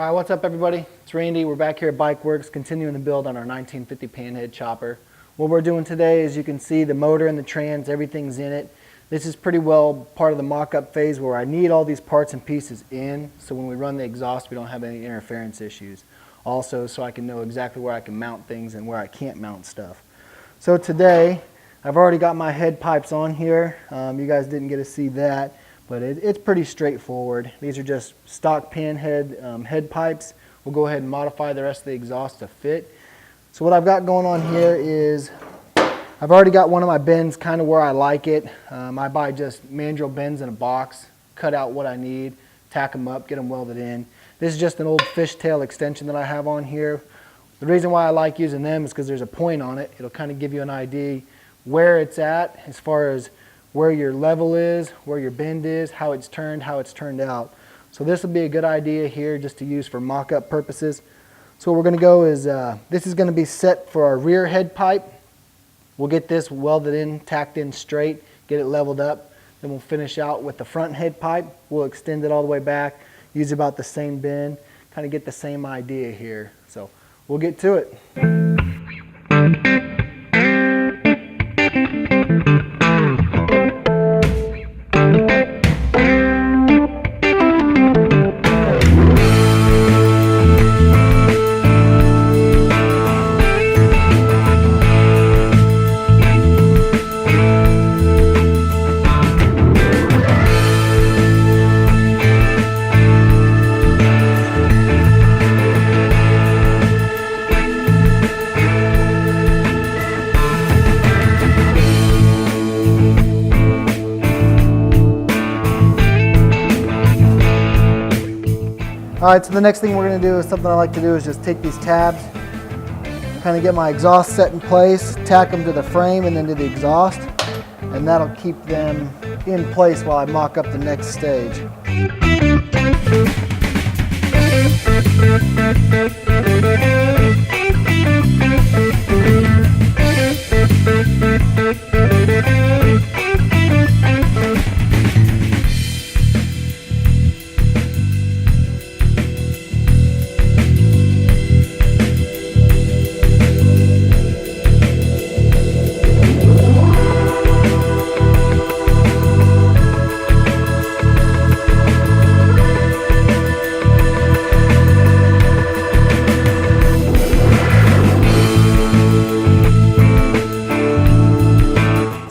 All right, what's up everybody? It's Randy. We're back here at Bike Worx continuing to build on our 1950 Panhead chopper. What we're doing today is you can see the motor and the trans, everything's in it. This is pretty well part of the mock-up phase where I need all these parts and pieces in so when we run the exhaust we don't have any interference issues. Also so I can know exactly where I can mount things and where I can't mount stuff. So today I've already got my head pipes on here. You guys didn't get to see that. But it's pretty straightforward. These are just stock Panhead head pipes. We'll go ahead and modify the rest of the exhaust to fit. So what I've got going on here is I've already got one of my bends kind of where I like it. I buy just mandrel bends in a box, cut out what I need, tack them up, get them welded in. This is just an old fishtail extension that I have on here. The reason why I like using them is because there's a point on it. It'll kind of give you an idea where it's at as far as where your level is, where your bend is, how it's turned out. So this will be a good idea here just to use for mock-up purposes. So what we're going to go is, this is going to be set for our rear head pipe. We'll get this welded in, tacked in straight, get it leveled up. Then we'll finish out with the front head pipe. We'll extend it all the way back, use about the same bend, kind of get the same idea here. So we'll get to it. Alright, so the next thing we're going to do is something I like to do is just take these tabs, kind of get my exhaust set in place, tack them to the frame and then to the exhaust, and that'll keep them in place while I mock up the next stage.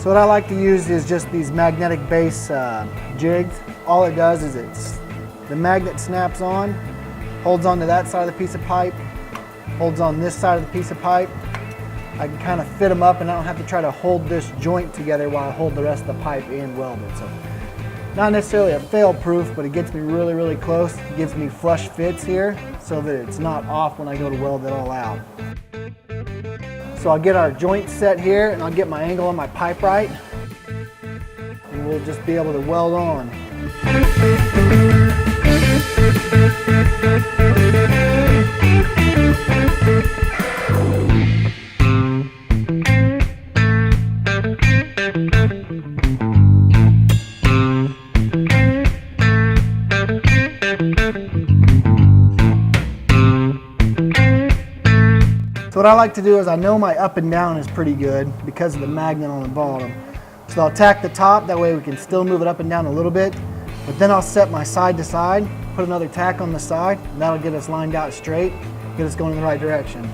What I like to use is just these magnetic base jigs. All it does is the magnet snaps on, holds on to that side of the piece of pipe, holds on this side of the piece of pipe. I can kind of fit them up and I don't have to try to hold this joint together while I hold the rest of the pipe in welded. So not necessarily a fail-proof, but it gets me really, really close. It gives me flush fits here so that it's not off when I go to weld it all out. So I'll get our joint set here and I'll get my angle on my pipe right and we'll just be able to weld on. So what I like to do is I know my up and down is pretty good because of the magnet on the bottom. So I'll tack the top, that way we can still move it up and down a little bit. But then I'll set my side to side, put another tack on the side, and that'll get us lined out straight, get us going in the right direction.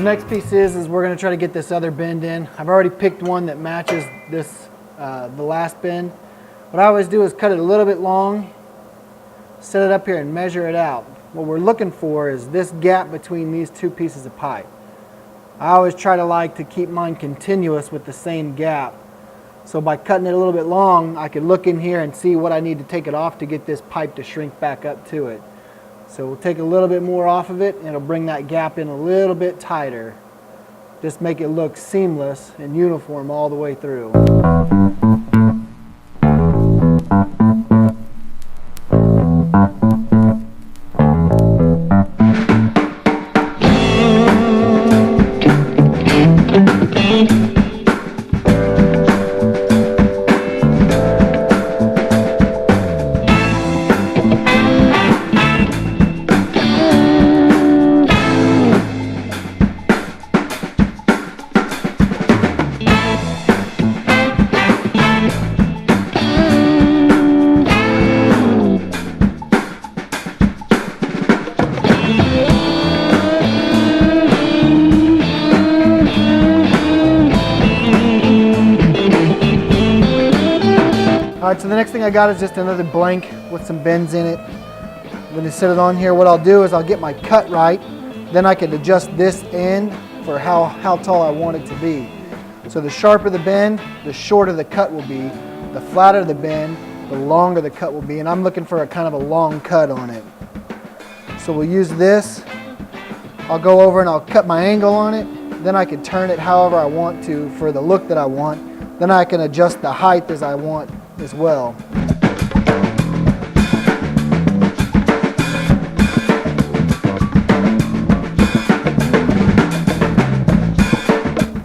next piece is we're going to try to get this other bend in. I've already picked one that matches this, the last bend. What I always do is cut it a little bit long, set it up here and measure it out. What we're looking for is this gap between these two pieces of pipe. I always try to keep mine continuous with the same gap. So by cutting it a little bit long, I could look in here and see what I need to take it off to get this pipe to shrink back up to it. So we'll take a little bit more off of it and it'll bring that gap in a little bit tighter. Just make it look seamless and uniform all the way through. Alright, so the next thing I got is just another blank with some bends in it. I'm going to set it on here. What I'll do is I'll get my cut right, then I can adjust this end for how tall I want it to be. So the sharper the bend, the shorter the cut will be. The flatter the bend, the longer the cut will be. And I'm looking for a kind of a long cut on it. So we'll use this. I'll go over and I'll cut my angle on it. Then I can turn it however I want to for the look that I want. Then I can adjust the height as I want as well.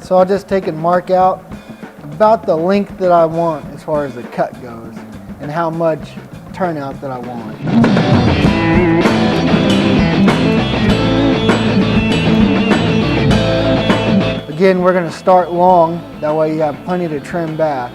So I'll just take and mark out about the length that I want as far as the cut goes and how much turnout that I want. Again, we're going to start long, that way you have plenty to trim back.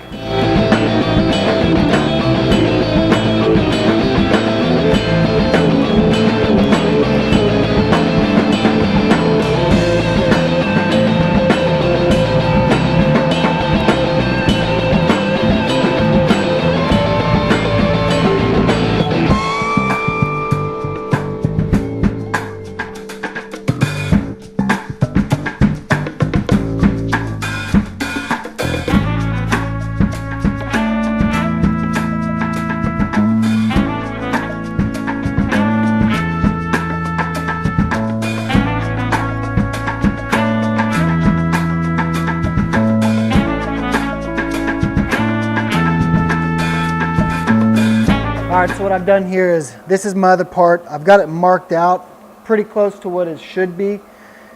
Alright, so what I've done here is, this is my other part. I've got it marked out pretty close to what it should be.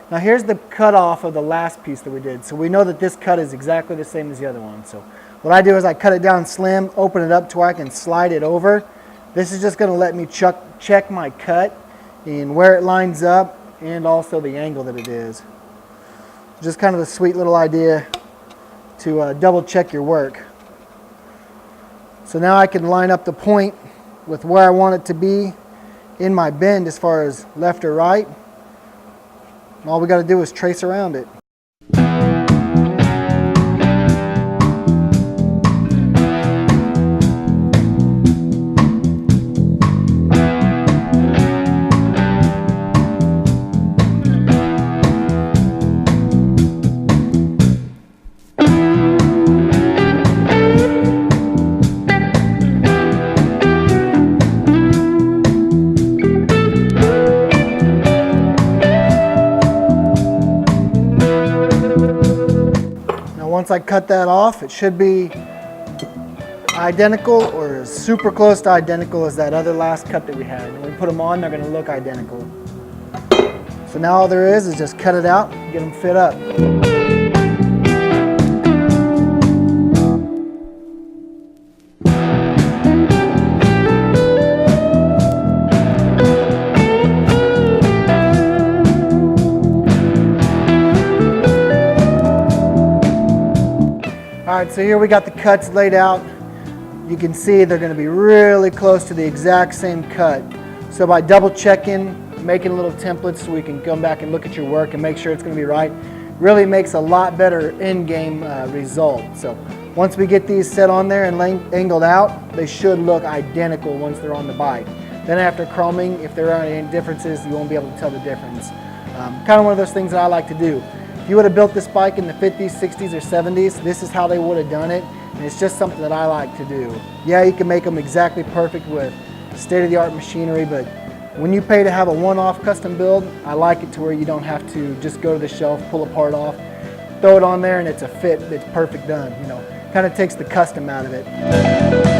Now here's the cut off of the last piece that we did. So we know that this cut is exactly the same as the other one. So what I do is I cut it down slim, open it up to where I can slide it over. This is just going to let me check my cut and where it lines up and also the angle that it is. Just kind of a sweet little idea to double check your work. So now I can line up the point with where I want it to be in my bend as far as left or right. And all we got to do is trace around it. Once I cut that off, it should be identical or super close to identical as that other last cut that we had. When we put them on, they're going to look identical. So now all there is just cut it out and get them fit up. Alright, so here we got the cuts laid out. You can see they're going to be really close to the exact same cut. So by double checking making little templates so we can come back and look at your work and make sure it's going to be right, really makes a lot better in-game result. So once we get these set on there and angled out, they should look identical once they're on the bike. Then after chroming, if there are any differences, you won't be able to tell the difference. Kind of one of those things that I like to do. If you would have built this bike in the 50s, 60s, or 70s, this is how they would have done it, and it's just something that I like to do. Yeah, you can make them exactly perfect with state-of-the-art machinery, but when you pay to have a one-off custom build, I like it to where you don't have to just go to the shelf, pull a part off, throw it on there, and it's a fit that's perfect done. You know, kind of takes the custom out of it.